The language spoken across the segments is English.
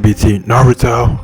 NBT Naruto.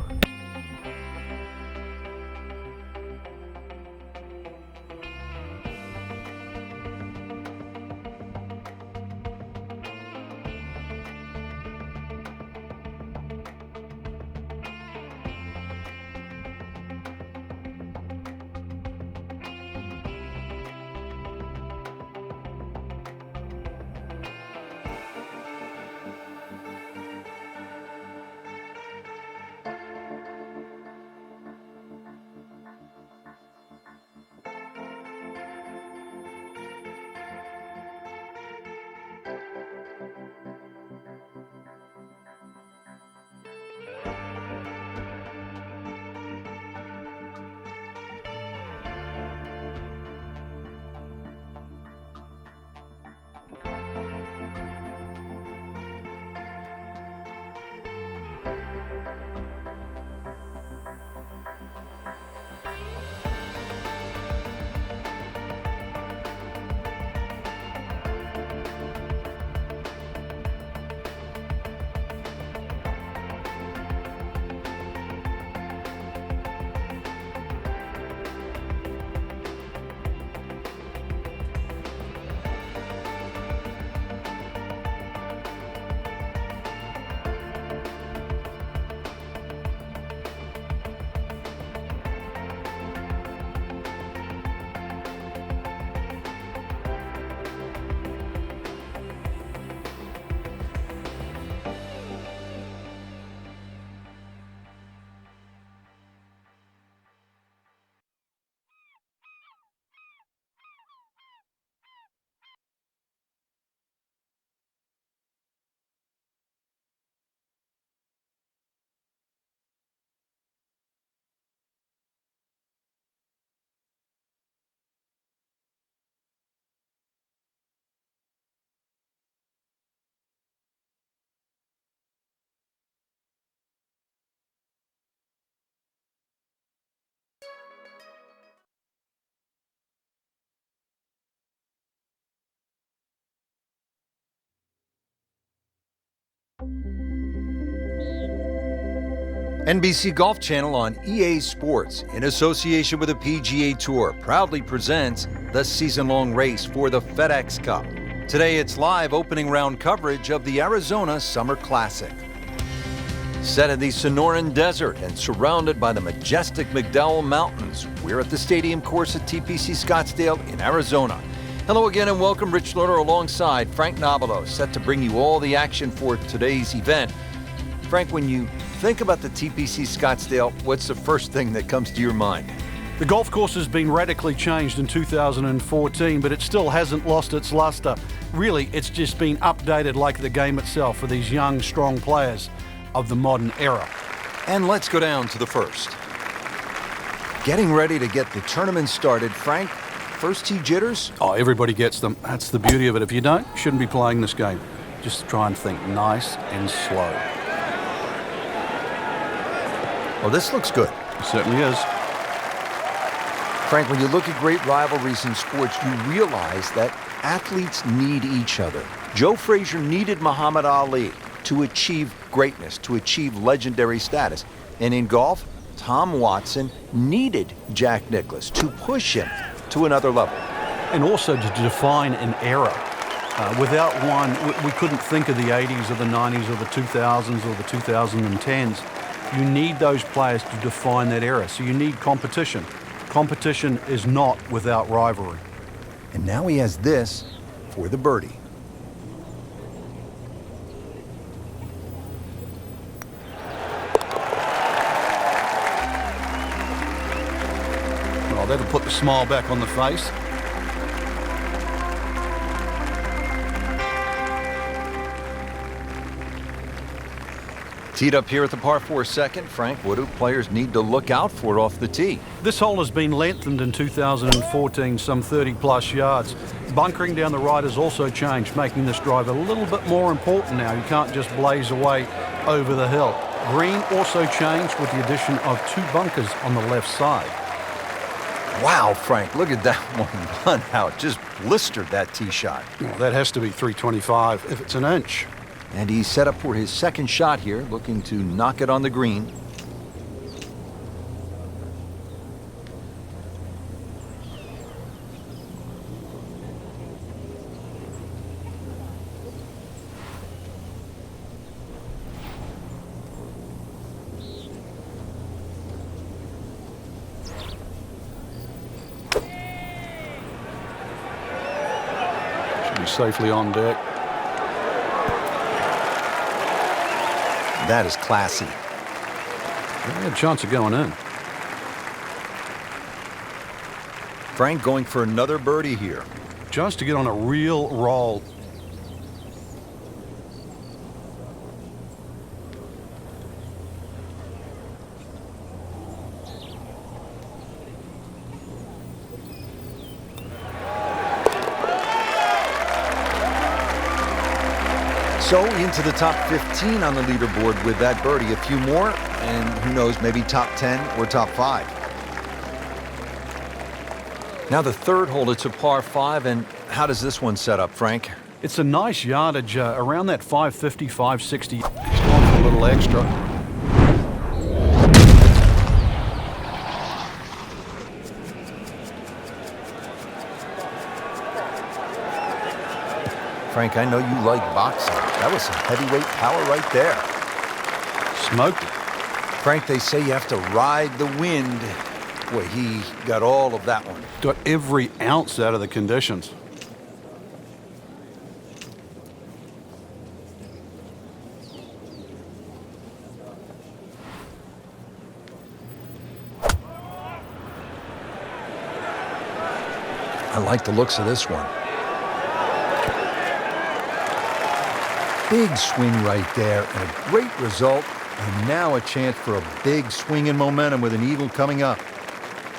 NBC Golf Channel on EA Sports, in association with the PGA Tour, proudly presents the season-long race for the FedEx Cup. Today it's live opening round coverage of the Arizona Summer Classic. Set in the Sonoran Desert and surrounded by the majestic McDowell Mountains, we're at the stadium course at TPC Scottsdale in Arizona. Hello again and welcome. Rich Lerner alongside Frank Nobilo, set to bring you all the action for today's event. Frank, when you think about the TPC Scottsdale, what's the first thing that comes to your mind? The golf course has been radically changed in 2014, but it still hasn't lost its luster. Really, it's just been updated like the game itself for these young, strong players of the modern era. And let's go down to the first. Getting ready to get the tournament started. Frank, first tee jitters? Oh, everybody gets them. That's the beauty of it. If you don't, you shouldn't be playing this game. Just try and think nice and slow. Oh, this looks good. It certainly is. Frank, when you look at great rivalries in sports, you realize that athletes need each other. Joe Frazier needed Muhammad Ali to achieve greatness, to achieve legendary status. And in golf, Tom Watson needed Jack Nicklaus to push him to another level. And also to define an era. Without one, we couldn't think of the 80s or the 90s or the 2000s or the 2010s. You need those players to define that era, so you need competition. Competition is not without rivalry. And now he has this for the birdie. Well, that'll put the smile back on the face. Teed up here at the par 4 second. Frank, what do players need to look out for off the tee? This hole has been lengthened in 2014, some 30-plus yards. Bunkering down the right has also changed, making this drive a little bit more important now. You can't just blaze away over the hill. Green also changed with the addition of 2 bunkers on the left side. Wow, Frank, look at that one run out. Just blistered that tee shot. Well, that has to be 325 if it's an inch. And he's set up for his second shot here, looking to knock it on the green. Should be safely on deck. That is classy. They had a chance of going in. Frank going for another birdie here. Just to get on a real roll. So into the top 15 on the leaderboard with that birdie. A few more, and who knows, maybe top 10 or top 5. Now the third hole, it's a par 5, and how does this one set up, Frank? It's a nice yardage around that 550, 560. He's going for a little extra. Frank, I know you like boxing. That was some heavyweight power right there. Smoked it. Frank, they say you have to ride the wind. Boy, he got all of that one. Got every ounce out of the conditions. I like the looks of this one. Big swing right there, and a great result. And now a chance for a big swing in momentum with an eagle coming up.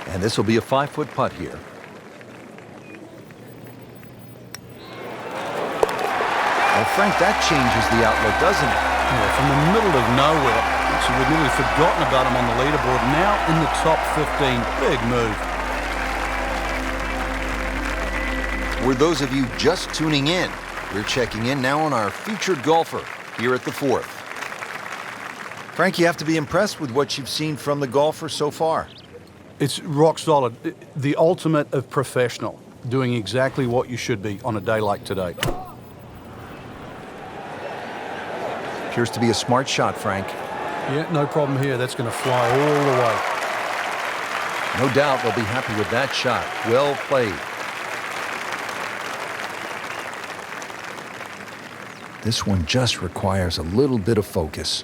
And this will be a 5-foot putt here. Well, Frank, that changes the outlook, doesn't it? Yeah, from the middle of nowhere, so we'd nearly forgotten about him on the leaderboard. Now in the top 15. Big move. For those of you just tuning in, we're checking in now on our featured golfer here at the fourth. Frank, you have to be impressed with what you've seen from the golfer so far. It's rock solid. The ultimate of professional. Doing exactly what you should be on a day like today. Appears to be a smart shot, Frank. Yeah, no problem here. That's going to fly all the way. No doubt they'll be happy with that shot. Well played. This one just requires a little bit of focus.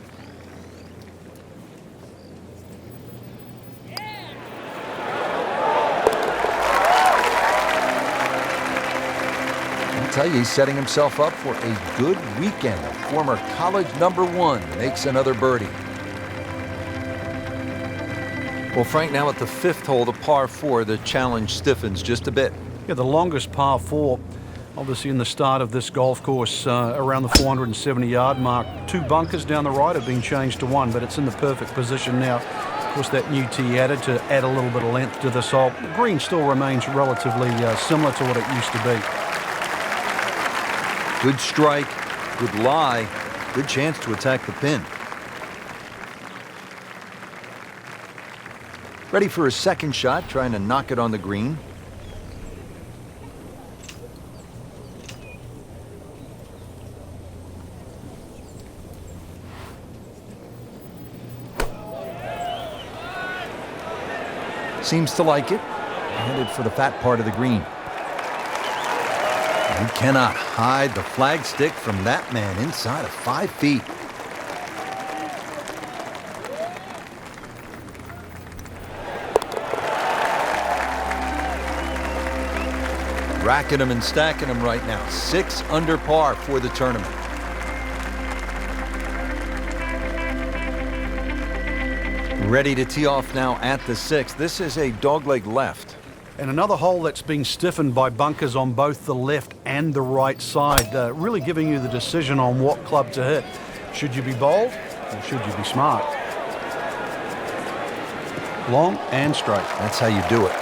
I'll tell you, he's setting himself up for a good weekend. A former college #1 makes another birdie. Well, Frank, now at the 5th hole, the par 4, the challenge stiffens just a bit. Yeah, the longest par 4. Obviously in the start of this golf course, around the 470-yard mark. 2 bunkers down the right have been changed to 1, but it's in the perfect position now. Of course, that new tee added to add a little bit of length to this hole. The green still remains relatively similar to what it used to be. Good strike, good lie, good chance to attack the pin. Ready for his second shot, trying to knock it on the green. Seems to like it. Headed for the fat part of the green. You cannot hide the flagstick from that man inside of 5 feet. Racking him and stacking him right now. 6 under par for the tournament. Ready to tee off now at the 6th. This is a dogleg left. And another hole that's been stiffened by bunkers on both the left and the right side, really giving you the decision on what club to hit. Should you be bold or should you be smart? Long and straight. That's how you do it.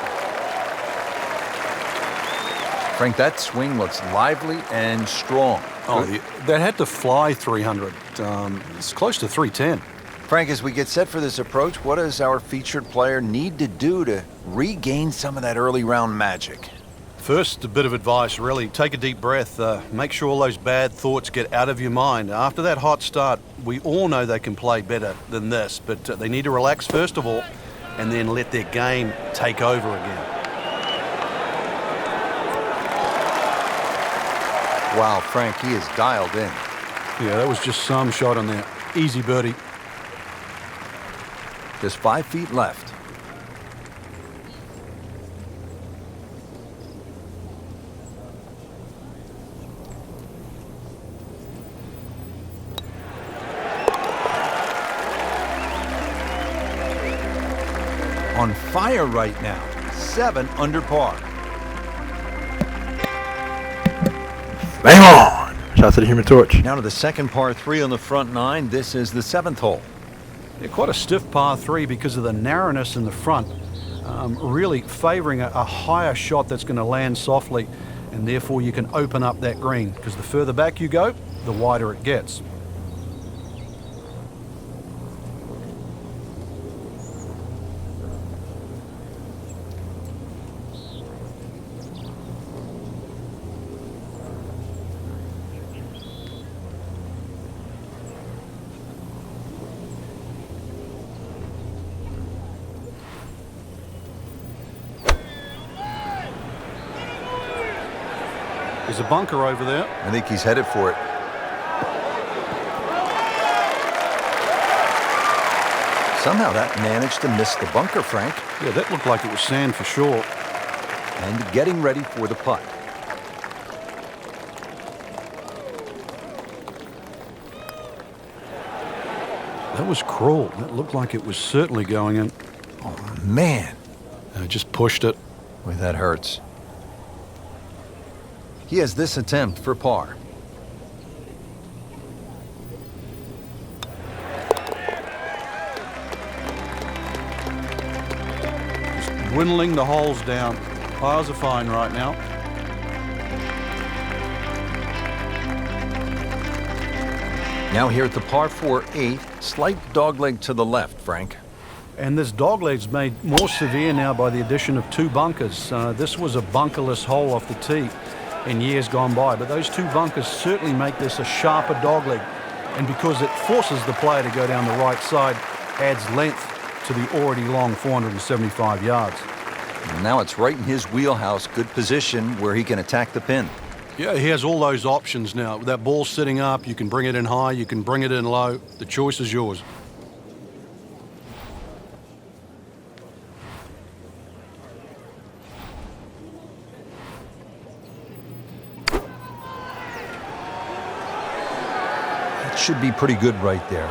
Frank, that swing looks lively and strong. Oh, that had to fly 300. It's close to 310. Frank, as we get set for this approach, what does our featured player need to do to regain some of that early round magic? First, a bit of advice, really. Take a deep breath. Make sure all those bad thoughts get out of your mind. After that hot start, we all know they can play better than this, but they need to relax first of all and then let their game take over again. Wow, Frank, he is dialed in. Yeah, that was just some shot on there. Easy birdie. Just 5 feet left. On fire right now. 7 under par. Bang on! Shout out to the Human Torch. Now to the second par 3 on the front 9. This is the 7th hole. Yeah, quite a stiff par 3 because of the narrowness in the front. Really favoring a higher shot that's going to land softly, and therefore you can open up that green, because the further back you go, the wider it gets. There's a bunker over there. I think he's headed for it. Somehow that managed to miss the bunker, Frank. Yeah, that looked like it was sand for sure. And getting ready for the putt. That was cruel. That looked like it was certainly going in. Oh, man. Just pushed it. Boy, that hurts. He has this attempt for par. Just dwindling the holes down. Pars are fine right now. Now here at the par 4 8th, slight dogleg to the left, Frank. And this dogleg's made more severe now by the addition of 2 bunkers. This was a bunkerless hole off the tee in years gone by, but those 2 bunkers certainly make this a sharper dogleg, and because it forces the player to go down the right side, adds length to the already long 475 yards. And now it's right in his wheelhouse, good position where he can attack the pin. Yeah, he has all those options now. With that ball sitting up, you can bring it in high, you can bring it in low. The choice is yours. Should be pretty good right there.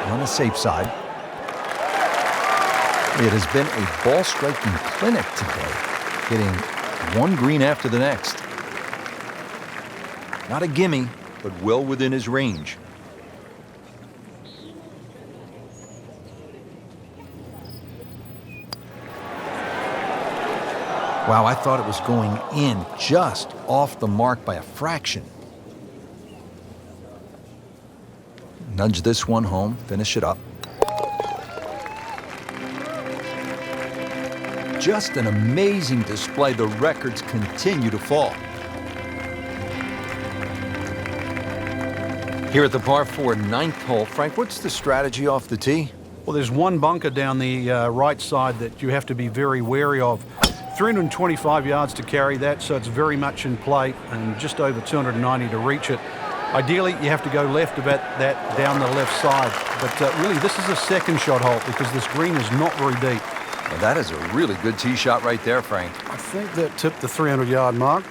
On the safe side. It has been a ball striking clinic today, hitting one green after the next. Not a gimme, but well within his range. Wow, I thought it was going in just off the mark by a fraction. Nudge this one home, finish it up. Just an amazing display. The records continue to fall. Here at the par 4 9th hole, Frank, what's the strategy off the tee? Well, there's one bunker down the right side that you have to be very wary of. 325 yards to carry that, so it's very much in play, and just over 290 to reach it. Ideally, you have to go left about that down the left side. But really, this is a second shot hole because this green is not very deep. Well, that is a really good tee shot right there, Frank. I think that tipped the 300-yard mark.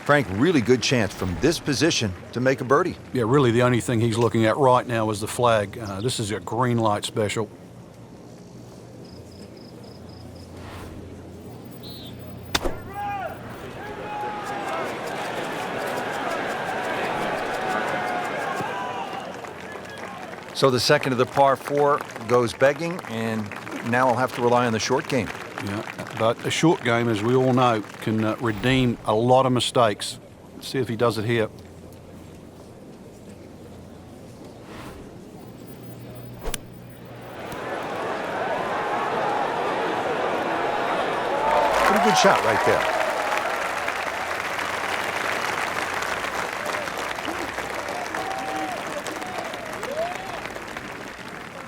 Frank, really good chance from this position to make a birdie. Yeah, really the only thing he's looking at right now is the flag. This is a green light special. So the second of the par 4 goes begging, and now I'll have to rely on the short game. Yeah, but a short game, as we all know, can redeem a lot of mistakes. Let's see if he does it here. Pretty good shot right there.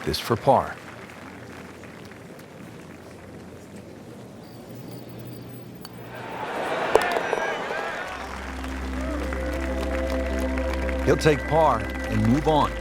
This for par. He'll take par and move on.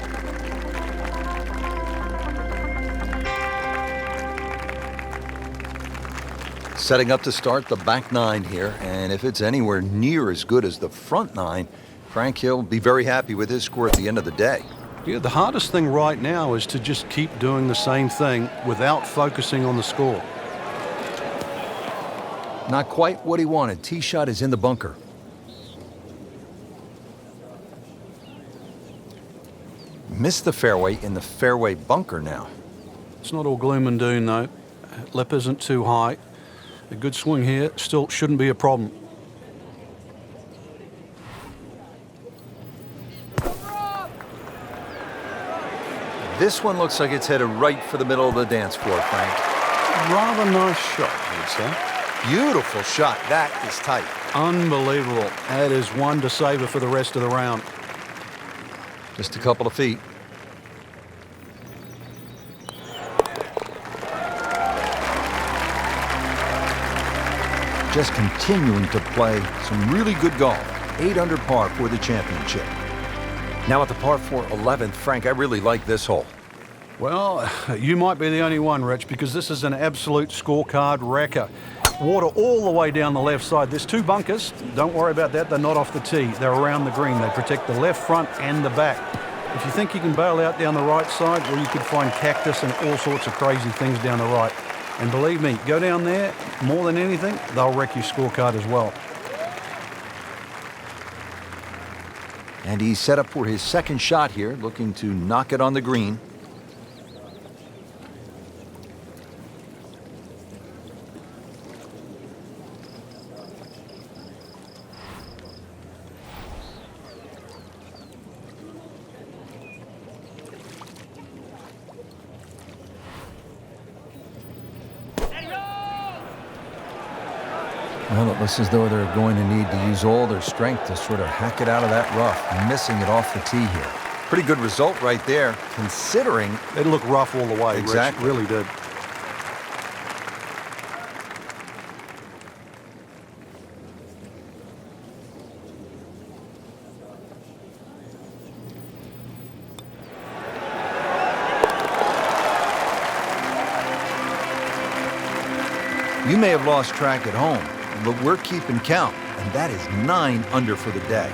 Setting up to start the back nine here, and if it's anywhere near as good as the front nine, Frank Hill will be very happy with his score at the end of the day. Yeah, the hardest thing right now is to just keep doing the same thing without focusing on the score. Not quite what he wanted. Tee shot is in the bunker. Missed the fairway in the fairway bunker now. It's not all gloom and doom, though. Lip isn't too high. A good swing here still shouldn't be a problem. This one looks like it's headed right for the middle of the dance floor, Frank. Rather nice shot, I'd say. Beautiful shot. That is tight. Unbelievable. That is one to savor for the rest of the round. Just a couple of feet. Just continuing to play some really good golf. 8 under par for the championship. Now at the par 4 11th, Frank, I really like this hole. Well, you might be the only one, Rich, because this is an absolute scorecard wrecker. Water all the way down the left side. There's 2 bunkers. Don't worry about that. They're not off the tee. They're around the green. They protect the left front and the back. If you think you can bail out down the right side, well, you could find cactus and all sorts of crazy things down the right. And believe me, go down there, more than anything, they'll wreck your scorecard as well. And he's set up for his second shot here, looking to knock it on the green. Well, it looks as though they're going to need to use all their strength to sort of hack it out of that rough, missing it off the tee here. Pretty good result right there, considering... It looked rough all the way, Exactly. Rich. Really did. You may have lost track at home, but we're keeping count, and that is 9 under for the day.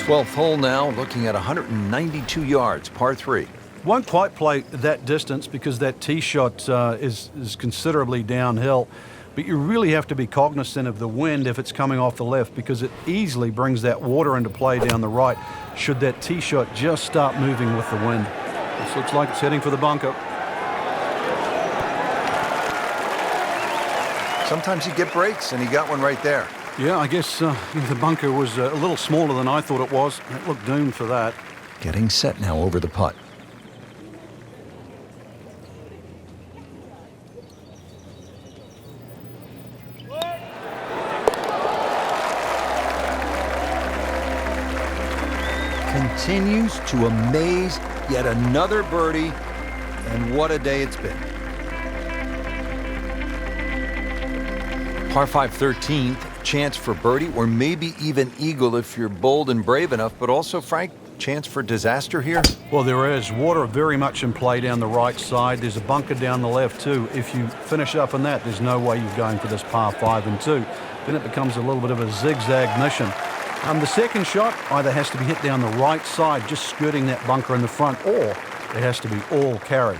12th hole now, looking at 192 yards, par 3. Won't quite play that distance because that tee shot is considerably downhill. But you really have to be cognizant of the wind if it's coming off the left, because it easily brings that water into play down the right should that tee shot just start moving with the wind. This looks like it's heading for the bunker. Sometimes you get breaks, and he got one right there. Yeah, I guess the bunker was a little smaller than I thought it was. It looked doomed for that. Getting set now over the putt. Continues to amaze. Yet another birdie, and what a day it's been. Par 5 13th, chance for birdie, or maybe even eagle if you're bold and brave enough, but also, Frank, chance for disaster here? Well, there is. Water very much in play down the right side. There's a bunker down the left, too. If you finish up in that, there's no way you're going for this par 5 and 2. Then it becomes a little bit of a zigzag mission. The second shot either has to be hit down the right side, just skirting that bunker in the front, or it has to be all carry.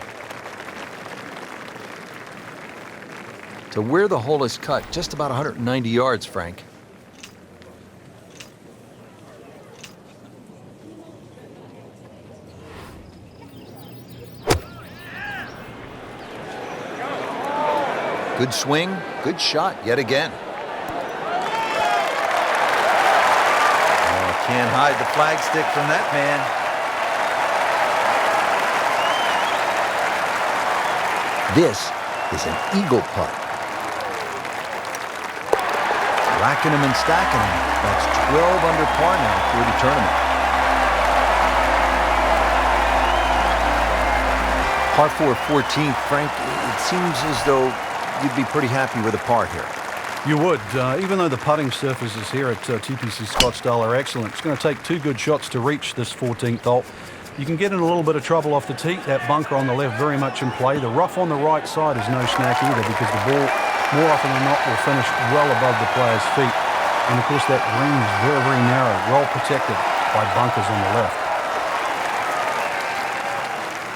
To where the hole is cut, just about 190 yards, Frank. Good swing, good shot yet again. Oh, can't hide the flagstick from that man. This is an eagle putt. Racking him and stacking him. That's 12 under par now for the tournament. Par 4 14th, Frank, it seems as though you'd be pretty happy with a par here. You would, even though the putting surfaces here at TPC Scottsdale are excellent. It's going to take 2 good shots to reach this 14th hole. You can get in a little bit of trouble off the tee. That bunker on the left very much in play. The rough on the right side is no snack either, because the ball, more often than not, will finish well above the player's feet. And of course that green is very, very narrow, well protected by bunkers on the left.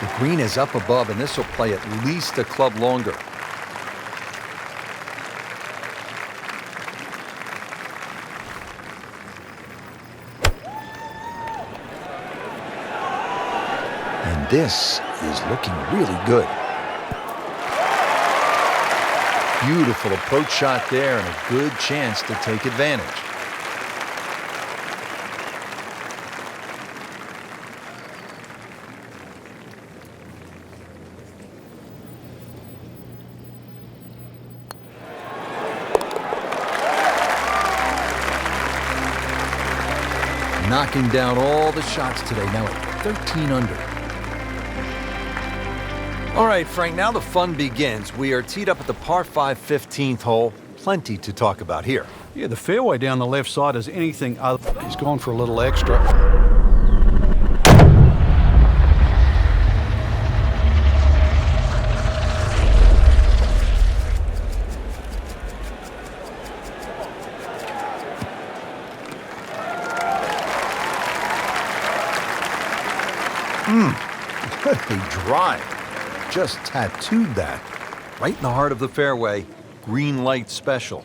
The green is up above, and this will play at least a club longer. And this is looking really good. Beautiful approach shot there, and a good chance to take advantage. Knocking down all the shots today, now at 13 under. All right, Frank, now the fun begins. We are teed up at the par 5 15th hole. Plenty to talk about here. Yeah, the fairway down the left side is anything other. He's gone for a little extra. What a drive. Just tattooed that. Right in the heart of the fairway. Green light special.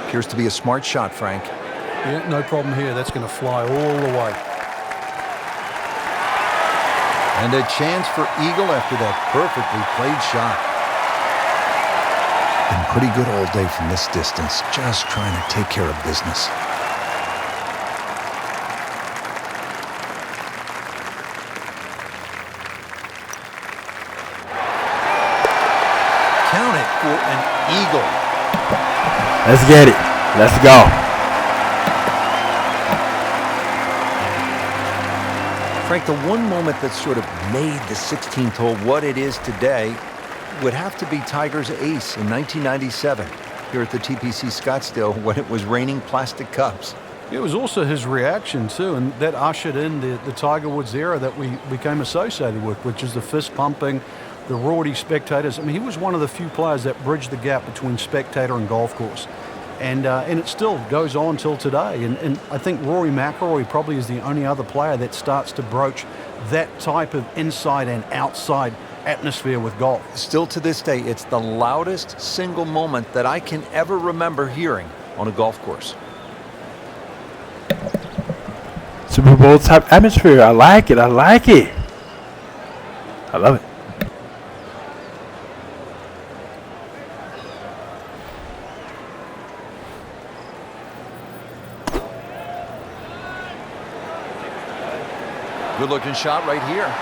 Appears to be a smart shot, Frank. Yeah, no problem here. That's going to fly all the way. And a chance for eagle after that perfectly played shot. Been pretty good all day from this distance, just trying to take care of business. Count it for an eagle. Let's get it. Let's go. Frank, the one moment that sort of made the 16th hole what it is today would have to be Tiger's ace in 1997 here at the TPC Scottsdale when it was raining plastic cups. It was also his reaction too, and that ushered in the Tiger Woods era that we became associated with, which is the fist pumping, the rowdy spectators. I mean, he was one of the few players that bridged the gap between spectator and golf course. And it still goes on till today. And I think Rory McIlroy probably is the only other player that starts to broach that type of inside and outside atmosphere with golf. Still to this day, it's the loudest single moment that I can ever remember hearing on a golf course. Super Bowl type atmosphere. I like it. I like it. I love it. Good looking shot right here.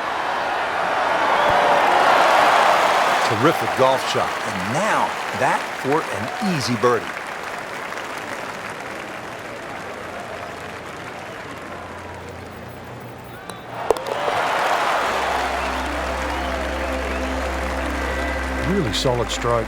Terrific golf shot. And now that for an easy birdie. Really solid stroke.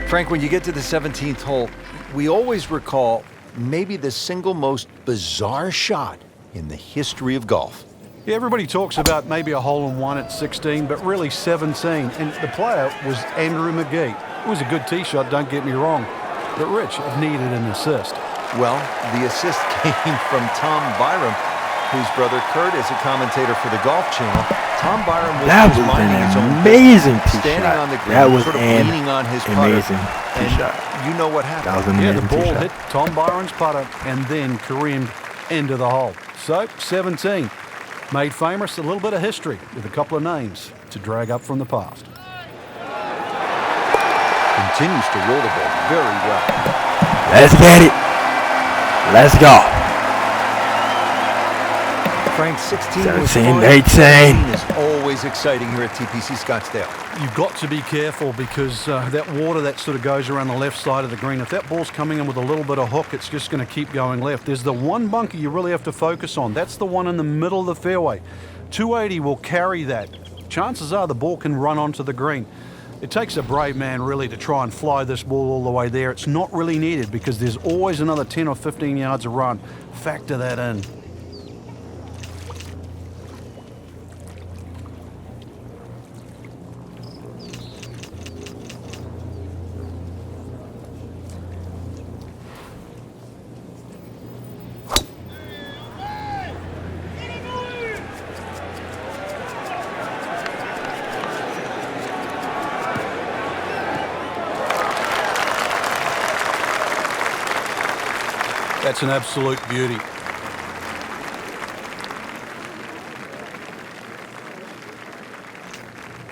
Frank, when you get to the 17th hole, we always recall maybe the single most bizarre shot in the history of golf. Yeah, everybody talks about maybe a hole-in-one at 16, but really 17. And the player was Andrew Magee. It was a good tee shot, don't get me wrong. But Rich needed an assist. Well, the assist came from Tom Byram, whose brother Kurt is a commentator for the Golf Channel. Tom Byron was That just was minding his an own amazing business, tee standing shot. on the green, That was sort of an leaning on his putter. amazing tee And shot. you know what happened. That was an Yeah, the amazing tee ball shot. hit Tom Byron's putter and then careened into the hole. So, 17. Made famous a little bit of history with a couple of names to drag up from the past. Continues to roll the ball very well. Let's get it. Let's go. Frank, 16 was 17, fun. 18. 17 is always exciting here at TPC Scottsdale. You've got to be careful because that water that sort of goes around the left side of the green, if that ball's coming in with a little bit of hook, it's just going to keep going left. There's the one bunker you really have to focus on. That's the one in the middle of the fairway. 280 will carry that. Chances are the ball can run onto the green. It takes a brave man really to try and fly this ball all the way there. It's not really needed because there's always another 10 or 15 yards of run. Factor that in. That's an absolute beauty.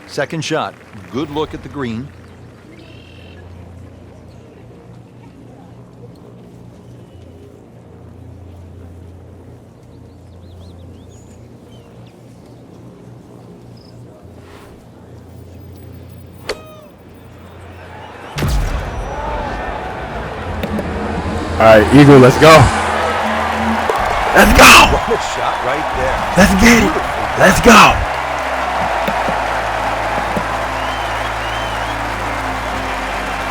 Second shot. Good look at the green. All right, Eagle, let's go. Let's go. What a shot right there. Let's get it. Let's go.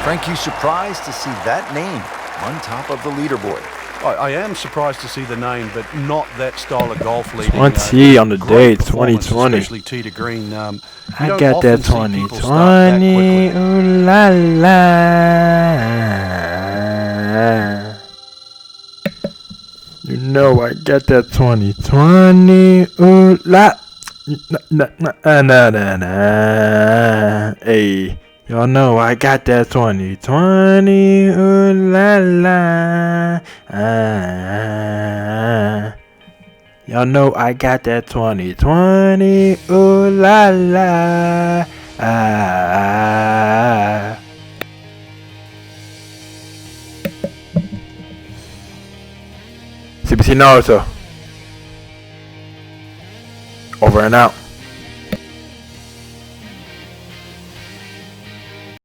Frank, you surprised to see that name on top of the leaderboard? I am surprised to see the name, but not that style of golf leading. 20 on the great date, performance, 2020. Especially tee to green. You I don't got that often see people start that 2020. quickly. Ooh la la. You know I got that 2020. Ooh la. Na na na na na. Hey, y'all know I got that 2020. Ooh la la. Y'all know I got that 2020. Ooh la la. CBC Naruto. Over and out.